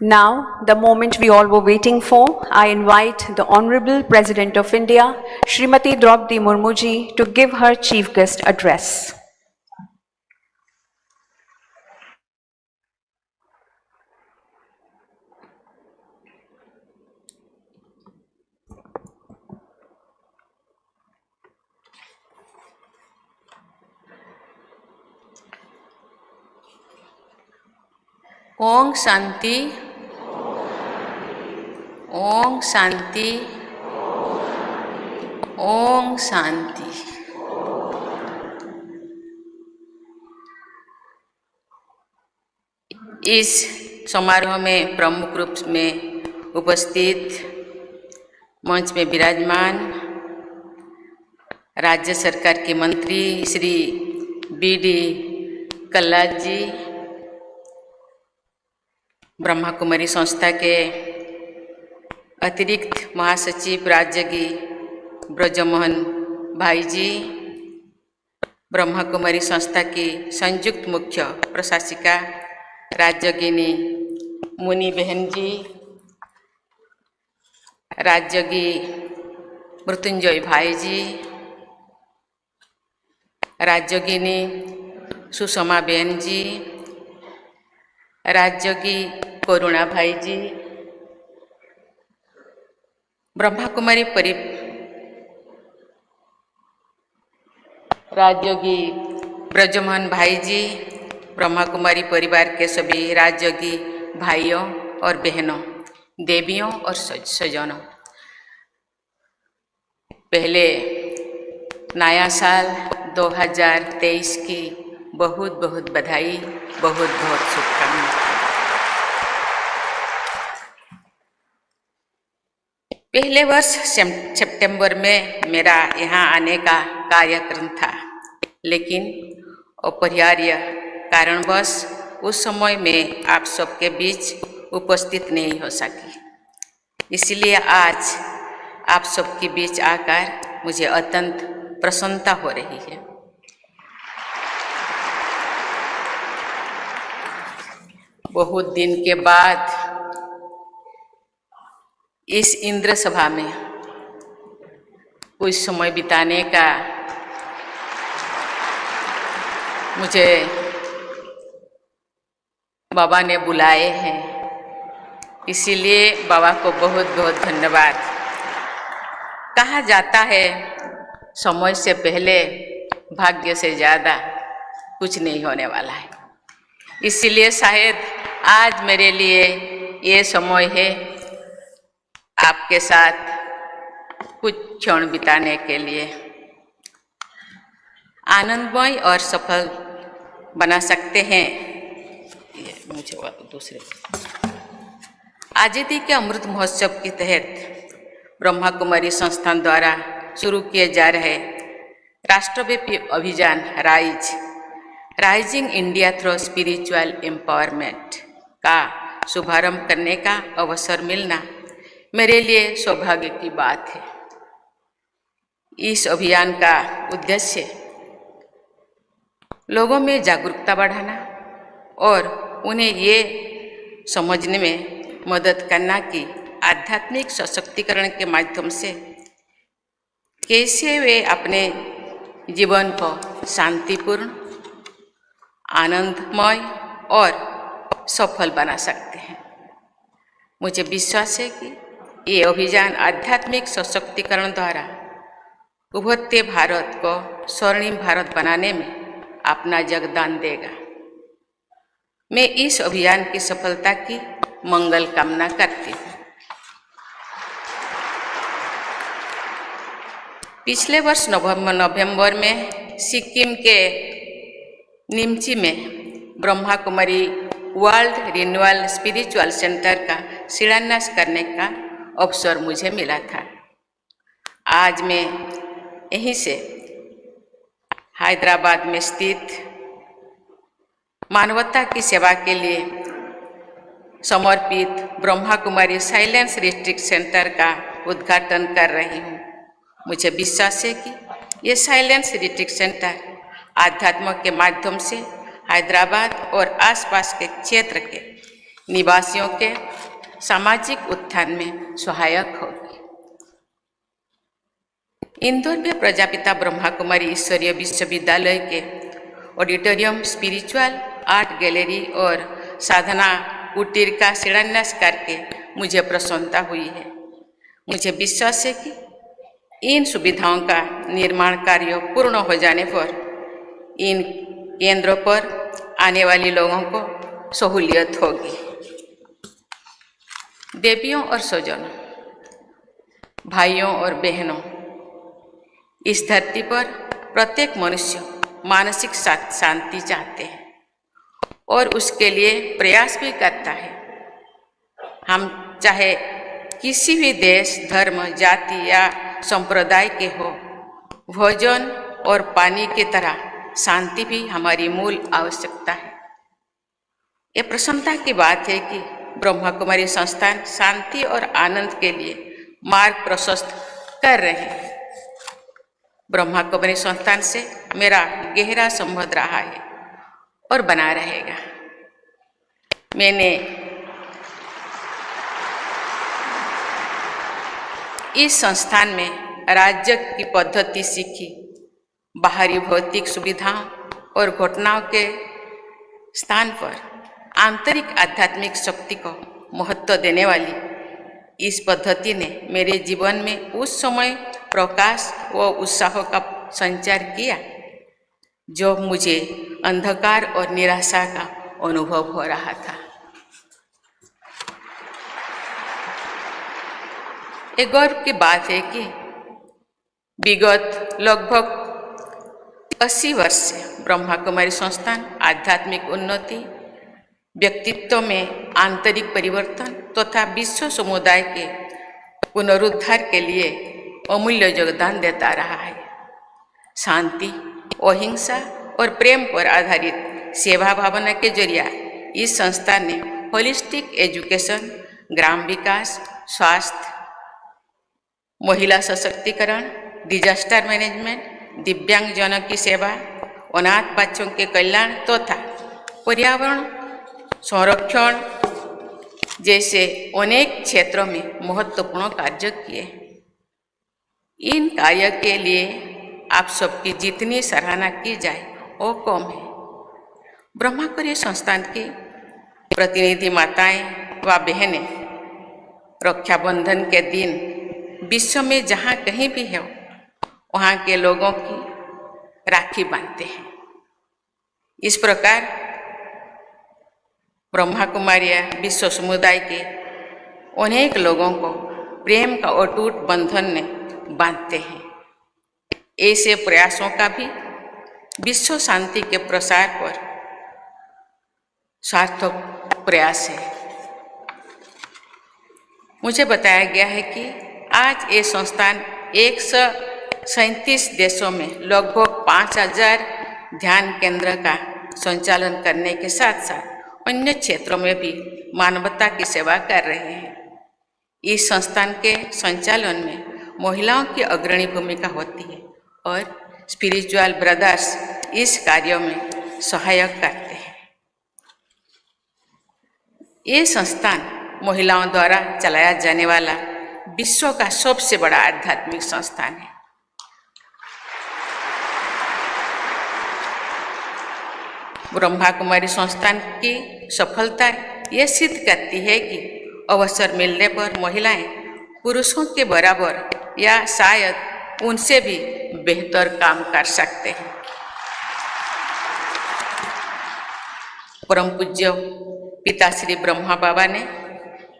Now, the moment we all were waiting for, I invite the Honorable President of India, Srimati Draupadi Murmu ji, to give her Chief Guest address. Om Shanti, Om Shanti, Om Shanti. इस समारोह में प्रमुख रूप में उपस्थित मंच में विराजमान राज्य सरकार के मंत्री श्री बी.डी. कल्ला जी, ब्रह्मा कुमारी संस्था के अतिरिक्त महासचिव राज्यगी ब्रजमोहन भाई जी, ब्रह्मा कुमारी संस्था की संयुक्त मुख्य प्रशासिका राज्यगिनी मुनि बहन जी, राज्यगी मृत्युंजय भाई जी, राज्यगिनी सुषमा बहन जी, राज्यगी करुणा भाई जी, ब्रह्मा कुमारी राज्यगी ब्रजमोहन भाई जी, ब्रह्मा कुमारी परिवार के सभी राज्यगी भाइयों और बहनों, देवियों और सज्जनों, पहले नया साल 2023 की बहुत बहुत बधाई, बहुत बहुत शुभकामनाएं। पहले वर्ष सितंबर में मेरा यहाँ आने का कार्यक्रम था, लेकिन अपरिहार्य कारणवश उस समय में आप सबके बीच उपस्थित नहीं हो सकी। इसलिए आज आप सबके बीच आकर मुझे अत्यंत प्रसन्नता हो रही है। बहुत दिन के बाद इस इंद्र सभा में कुछ समय बिताने का मुझे बाबा ने बुलाए हैं, इसीलिए बाबा को बहुत बहुत धन्यवाद। कहा जाता है समय से पहले भाग्य से ज़्यादा कुछ नहीं होने वाला है, इसीलिए शायद आज मेरे लिए ये समय है आपके साथ कुछ क्षण बिताने के लिए। आनंदमय और सफल बना सकते हैं। ये मुझे दूसरे आज़ादी के अमृत महोत्सव के तहत ब्रह्मा कुमारी संस्थान द्वारा शुरू किए जा रहे राष्ट्रव्यापी अभियान rising India through spiritual empowerment का शुभारंभ करने का अवसर मिलना मेरे लिए सौभाग्य की बात है। इस अभियान का उद्देश्य लोगों में जागरूकता बढ़ाना और उन्हें ये समझने में मदद करना कि आध्यात्मिक सशक्तिकरण के माध्यम से कैसे वे अपने जीवन को शांतिपूर्ण, आनंदमय और सफल बना सकते हैं। मुझे विश्वास है कि ये अभियान आध्यात्मिक सशक्तिकरण द्वारा उभरते भारत को स्वर्णिम भारत बनाने में अपना योगदान देगा। मैं इस अभियान की सफलता की मंगल कामना करती हूँ। पिछले वर्ष नवंबर में सिक्किम के निमची में Brahma Kumari world renewal spiritual centre का शिलान्यास करने का अवसर मुझे मिला था। आज मैं यहीं से हैदराबाद में स्थित मानवता की सेवा के लिए समर्पित Brahma Kumari silence retreat centre का उद्घाटन कर रही हूँ। मुझे विश्वास है कि ये साइलेंस रिट्रीट सेंटर आध्यात्म के माध्यम से हैदराबाद और आसपास के क्षेत्र के निवासियों के सामाजिक उत्थान में सहायक होगी। इंदौर में प्रजापिता ब्रह्मा कुमारी ईश्वरीय विश्वविद्यालय के ऑडिटोरियम, स्पिरिचुअल आर्ट गैलरी और साधना कुटीर का शिलान्यास करके मुझे प्रसन्नता हुई है। मुझे विश्वास है कि इन सुविधाओं का निर्माण कार्य पूर्ण हो जाने पर इन केंद्रों पर आने वाले लोगों को सहूलियत होगी। देवियों और स्वजनों, भाइयों और बहनों, इस धरती पर प्रत्येक मनुष्य मानसिक शांति चाहते हैं और उसके लिए प्रयास भी करता है। हम चाहे किसी भी देश, धर्म, जाति या संप्रदाय के हो, भोजन और पानी की तरह शांति भी हमारी मूल आवश्यकता है। ये प्रसन्नता की बात है कि ब्रह्मा कुमारी संस्थान शांति और आनंद के लिए मार्ग प्रशस्त कर रहे हैं। ब्रह्मा कुमारी संस्थान से मेरा गहरा संबंध रहा है और बना रहेगा। मैंने इस संस्थान में राज्य की पद्धति सीखी। बाहरी भौतिक सुविधाओं और घटनाओं के स्थान पर आंतरिक आध्यात्मिक शक्ति को महत्व देने वाली इस पद्धति ने मेरे जीवन में उस समय प्रकाश व उत्साह का संचार किया जो मुझे अंधकार और निराशा का अनुभव हो रहा था। एक गौरव की बात है कि विगत लगभग 80 वर्ष से ब्रह्मा कुमारी संस्थान आध्यात्मिक उन्नति, व्यक्तित्व में आंतरिक परिवर्तन तथा विश्व समुदाय के पुनरुद्धार के लिए अमूल्य योगदान देता रहा है। शांति, अहिंसा और प्रेम पर आधारित सेवा भावना के जरिए इस संस्थान ने होलिस्टिक एजुकेशन, ग्राम विकास, स्वास्थ्य, महिला सशक्तिकरण, डिजास्टर मैनेजमेंट, दिव्यांगजनों की सेवा, अनाथ बच्चों के कल्याण तथा पर्यावरण संरक्षण जैसे अनेक क्षेत्रों में महत्वपूर्ण कार्य किए। इन कार्य के लिए आप सबकी जितनी सराहना की जाए वो कम है। ब्रह्मा कुमारी संस्थान की प्रतिनिधि माताएं व बहनें रक्षाबंधन के दिन विश्व में जहाँ कहीं भी हो वहाँ के लोगों की राखी बांधते हैं। इस प्रकार ब्रह्मा कुमारियाँ विश्व समुदाय के अनेक लोगों को प्रेम का अटूट बंधन में बांधते हैं। ऐसे प्रयासों का भी विश्व शांति के प्रसार पर सार्थक प्रयास है। मुझे बताया गया है कि आज ये संस्थान 137 देशों में लगभग 5000 ध्यान केंद्र का संचालन करने के साथ साथ अन्य क्षेत्रों में भी मानवता की सेवा कर रहे हैं। इस संस्थान के संचालन में महिलाओं की अग्रणी भूमिका होती है और स्पिरिचुअल ब्रदर्स इस कार्यों में सहायक करते हैं। ये संस्थान महिलाओं द्वारा चलाया जाने वाला विश्व का सबसे बड़ा आध्यात्मिक संस्थान है। ब्रह्मा कुमारी संस्थान की सफलता ये सिद्ध करती है कि अवसर मिलने पर महिलाएं पुरुषों के बराबर या शायद उनसे भी बेहतर काम कर सकते हैं। परम पूज्य पिता श्री ब्रह्मा बाबा ने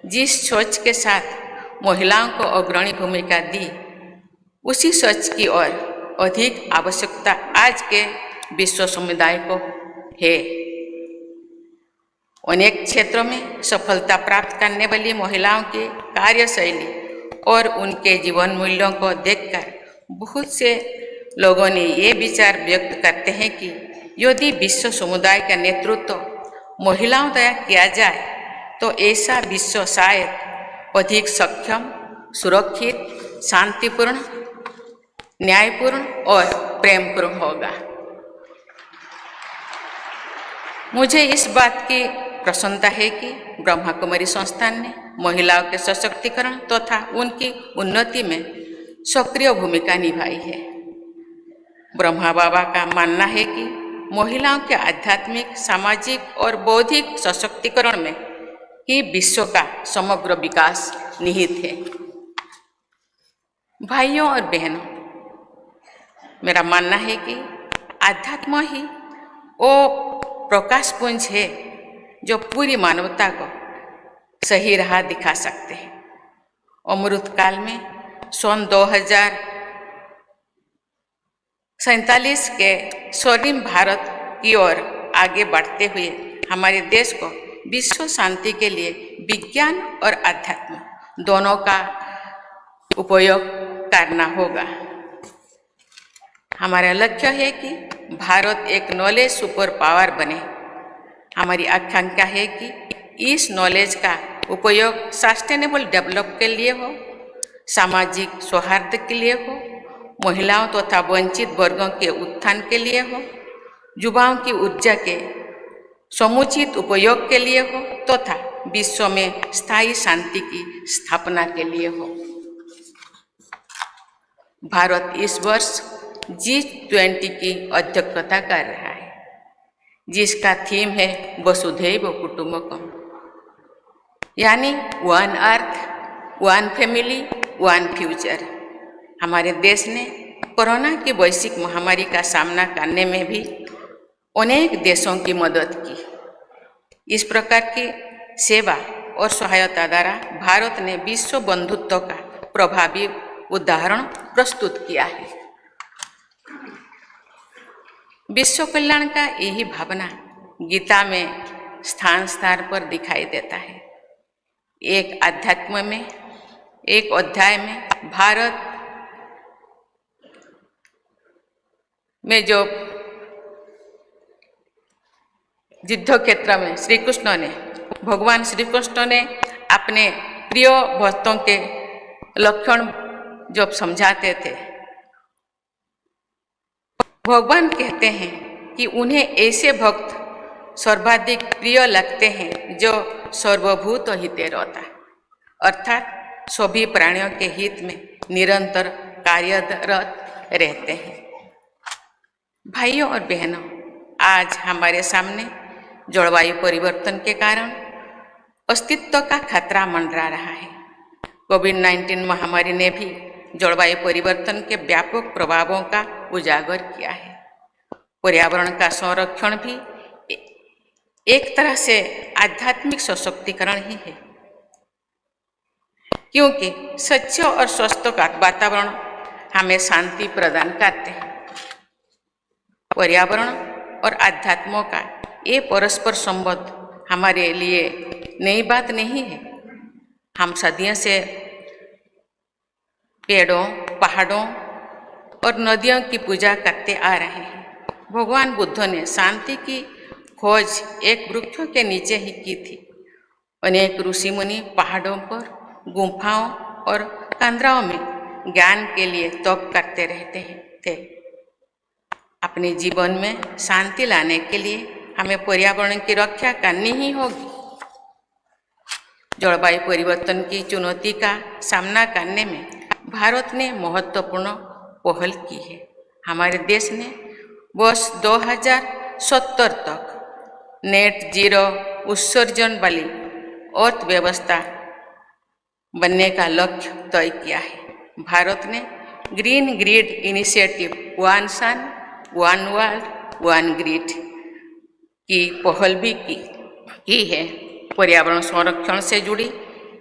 जिस सोच के साथ महिलाओं को अग्रणी भूमिका दी, उसी सोच की ओर अधिक आवश्यकता आज के विश्व समुदाय को है। अनेक क्षेत्रों में सफलता प्राप्त करने वाली महिलाओं की कार्यशैली और उनके जीवन मूल्यों को देखकर बहुत से लोगों ने ये विचार व्यक्त करते हैं कि यदि विश्व समुदाय का नेतृत्व महिलाओं द्वारा किया जाए तो ऐसा विश्व शायद अधिक सक्षम, सुरक्षित, शांतिपूर्ण, न्यायपूर्ण और प्रेमपूर्ण होगा। मुझे इस बात की प्रसन्नता है कि ब्रह्मा कुमारी संस्थान ने महिलाओं के सशक्तिकरण तथा उनकी उन्नति में सक्रिय भूमिका निभाई है। ब्रह्मा बाबा का मानना है कि महिलाओं के आध्यात्मिक, सामाजिक और बौद्धिक सशक्तिकरण में ही विश्व का समग्र विकास निहित है। भाइयों और बहनों, मेरा मानना है कि आध्यात्म ही वो प्रकाश पुंज है जो पूरी मानवता को सही राह दिखा सकते हैं। अमृत काल में सन 2047 के स्वर्णिम भारत की ओर आगे बढ़ते हुए हमारे देश को विश्व शांति के लिए विज्ञान और अध्यात्म दोनों का उपयोग करना होगा। हमारा लक्ष्य है कि भारत एक नॉलेज सुपर पावर बने। हमारी आकांक्षा है कि इस नॉलेज का उपयोग सस्टेनेबल डेवलप के लिए हो, सामाजिक सौहार्द के लिए हो, महिलाओं तथा वंचित वर्गों के उत्थान के लिए हो, युवाओं की ऊर्जा के समुचित उपयोग के लिए हो तथा विश्व में स्थायी शांति की स्थापना के लिए हो। भारत इस वर्ष G20 की अध्यक्षता कर रहा है, जिसका थीम है वसुधैव कुटुंबकम, यानी one earth, one family, one future. हमारे देश ने कोरोना की वैश्विक महामारी का सामना करने में भी अनेक देशों की मदद की। इस प्रकार की सेवा और सहायता द्वारा भारत ने विश्व बंधुत्व का प्रभावी उदाहरण प्रस्तुत किया है। विश्व कल्याण का यही भावना गीता में स्थान स्थान पर दिखाई देता है। एक अध्यात्म में, एक अध्याय में भारत में जो युद्ध क्षेत्र में भगवान श्री कृष्ण ने अपने प्रिय भक्तों के लक्षण जब समझाते थे, भगवान कहते हैं कि उन्हें ऐसे भक्त सर्वाधिक प्रिय लगते हैं जो सर्वभूत हिते रहता, अर्थात सभी प्राणियों के हित में निरंतर कार्यरत रहते हैं। भाइयों और बहनों, आज हमारे सामने जलवायु परिवर्तन के कारण अस्तित्व का खतरा मंडरा रहा है। कोविड-19 महामारी ने भी जलवायु परिवर्तन के व्यापक प्रभावों का उजागर किया है। पर्यावरण का संरक्षण भी एक तरह से आध्यात्मिक सशक्तिकरण ही है, क्योंकि स्वच्छ और स्वस्थ का वातावरण हमें शांति प्रदान करते हैं। पर्यावरण और अध्यात्मों का ये परस्पर संबंध हमारे लिए नई बात नहीं है। हम सदियों से पेड़ों, पहाड़ों और नदियों की पूजा करते आ रहे हैं। भगवान बुद्ध ने शांति की खोज एक वृक्षों के नीचे ही की थी। अनेक ऋषि मुनि पहाड़ों पर, गुफाओं और कंदराओं में ज्ञान के लिए तप करते रहते थे। अपने जीवन में शांति लाने के लिए हमें पर्यावरण की रक्षा करनी ही होगी। जलवायु परिवर्तन की चुनौती का सामना करने में भारत ने महत्वपूर्ण पहल की है। हमारे देश ने वर्ष 2070 तक नेट जीरो उत्सर्जन वाली अर्थव्यवस्था बनने का लक्ष्य तय किया है। भारत ने green grid initiative, one sun one world one grid की पहल भी की है। पर्यावरण संरक्षण से जुड़ी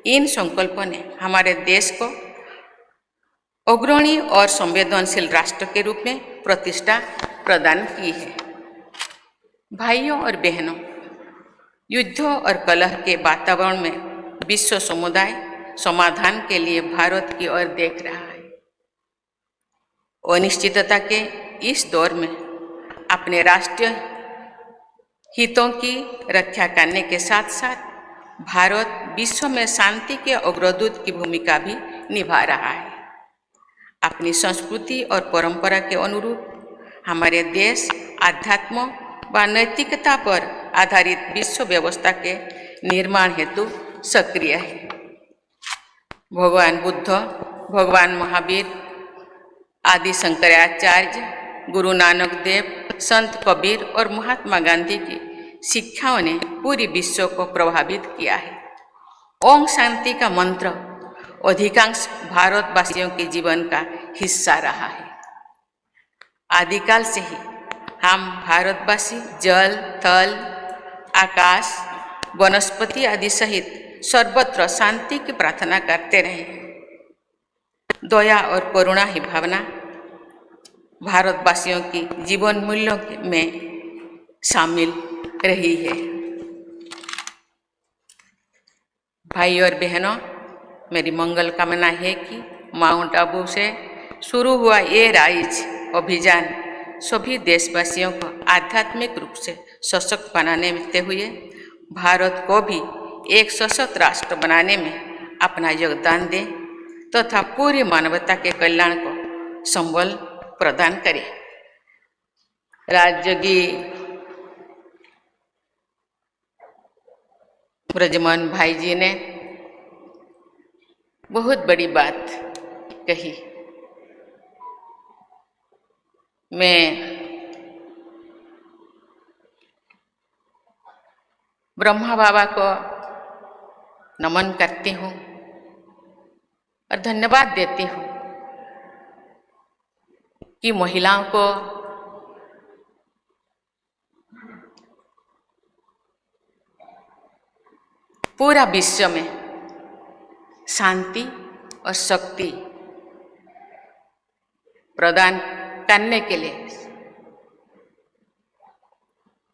इन संकल्पों ने हमारे देश को अग्रणी और संवेदनशील राष्ट्र के रूप में प्रतिष्ठा प्रदान की है। भाइयों और बहनों, युद्ध और कलह के वातावरण में विश्व समुदाय समाधान के लिए भारत की ओर देख रहा है। अनिश्चितता के इस दौर में अपने राष्ट्रीय हितों की रक्षा करने के साथ साथ भारत विश्व में शांति के अग्रदूत की भूमिका भी निभा रहा है। अपनी संस्कृति और परंपरा के अनुरूप हमारे देश आध्यात्म व नैतिकता पर आधारित विश्व व्यवस्था के निर्माण हेतु सक्रिय है। भगवान बुद्ध, भगवान महावीर, आदि शंकराचार्य, गुरु नानक देव, संत कबीर और महात्मा गांधी की शिक्षाओं ने पूरी विश्व को प्रभावित किया है। ओम शांति का मंत्र अधिकांश भारतवासियों के जीवन का हिस्सा रहा है। आदिकाल से ही हम भारतवासी जल, थल, आकाश, वनस्पति आदि सहित सर्वत्र शांति की प्रार्थना करते रहे। दया और करुणा ही भावना भारतवासियों की जीवन मूल्यों में शामिल रही है। भाई और बहनों, मेरी मंगल कामना है कि माउंट आबू से शुरू हुआ ये राइज अभियान सभी देशवासियों को आध्यात्मिक रूप से सशक्त बनाने हुए भारत को भी एक सशक्त राष्ट्र बनाने में अपना योगदान दे तथा पूरी मानवता के कल्याण को संबल प्रदान करे। राजयोगी ब्रजमोहन भाई जी ने बहुत बड़ी बात कही। मैं ब्रह्मा बाबा को नमन करती हूँ और धन्यवाद देती हूँ कि महिलाओं को पूरा विश्व में शांति और शक्ति प्रदान करने के लिए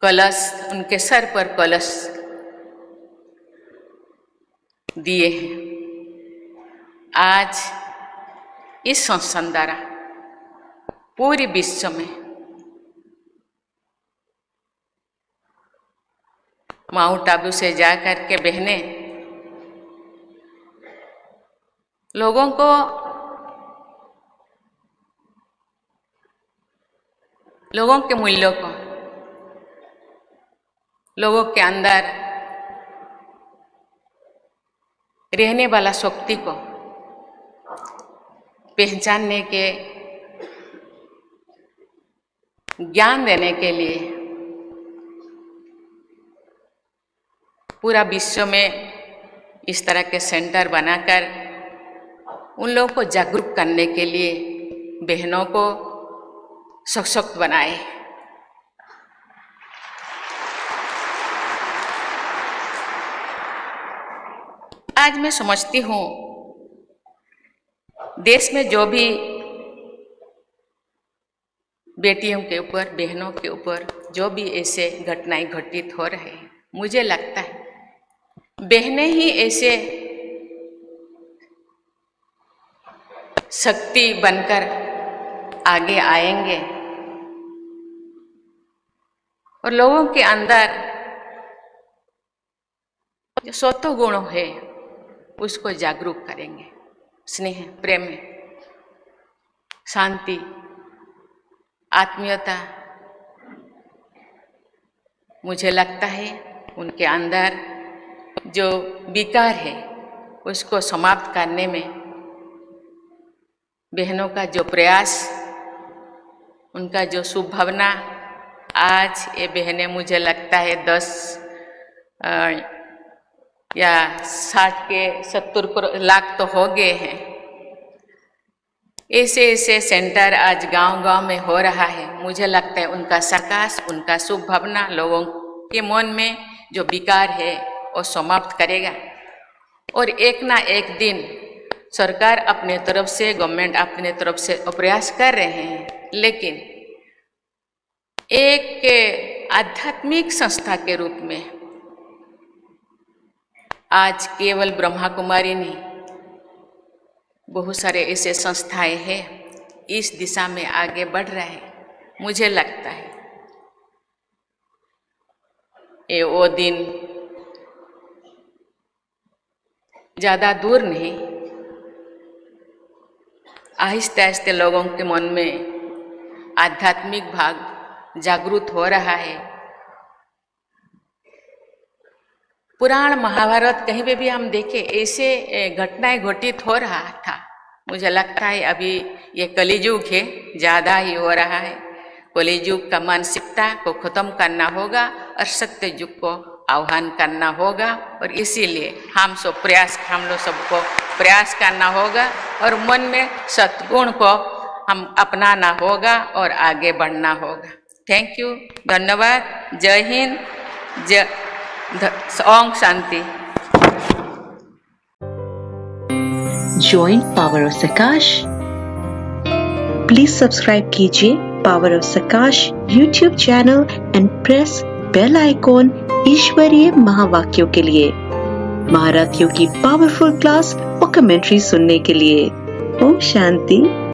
कलश, उनके सर पर कलश दिए हैं। आज इस संस्थान द्वारा पूरे विश्व में माउंट आबू से जाकर के बहनें लोगों को लोगों के मूल्यों को, लोगों के अंदर रहने वाला शक्ति को पहचानने के ज्ञान देने के लिए पूरा विश्व में इस तरह के सेंटर बनाकर उन लोगों को जागरूक करने के लिए बहनों को सशक्त बनाए। आज मैं समझती हूँ देश में जो भी बेटियों के ऊपर, बहनों के ऊपर जो भी ऐसे घटनाएं घटित हो रहे हैं, मुझे लगता है बहनें ही ऐसे शक्ति बनकर आगे आएंगे और लोगों के अंदर जो सत्व गुण है उसको जागरूक करेंगे। स्नेह, प्रेम, शांति, आत्मीयता, मुझे लगता है उनके अंदर जो विकार है उसको समाप्त करने में बहनों का जो प्रयास, उनका जो शुभ भावना, आज ये बहनें मुझे लगता है 10 या 60 के 70 लाख तो हो गए हैं। ऐसे ऐसे सेंटर आज गांव-गांव में हो रहा है। मुझे लगता है उनका सकाश, उनका शुभ भावना लोगों के मन में जो विकार है वो समाप्त करेगा और एक ना एक दिन सरकार अपने तरफ से, गवर्नमेंट अपने तरफ से प्रयास कर रहे हैं, लेकिन एक आध्यात्मिक संस्था के रूप में आज केवल ब्रह्मा कुमारी नहीं, बहुत सारे ऐसे संस्थाएं हैं इस दिशा में आगे बढ़ रहे हैं। मुझे लगता है ये वो दिन ज़्यादा दूर नहीं, आहिस्ते आहिस्ते लोगों के मन में आध्यात्मिक भाग जागृत हो रहा है पुराण महाभारत कहीं पे भी हम देखें ऐसे घटनाएं घटित हो रहा था। मुझे लगता है अभी ये कलियुग है, ज़्यादा ही हो रहा है। कलियुग का मानसिकता को खत्म करना होगा और सत्य युग को आह्वान करना होगा, और इसीलिए हम लोग सबको प्रयास करना होगा और मन में सद्गुण को हम अपनाना होगा और आगे बढ़ना होगा। थैंक यू, धन्यवाद। जय हिंद, जय Om Shanti. Join Power of Sakash. Please subscribe कीजिए Power of Sakash YouTube channel and press bell icon ईश्वरीय महावाक्यों के लिए, महारथियों की पावरफुल क्लास और कमेंट्री सुनने के लिए। ओम शांति।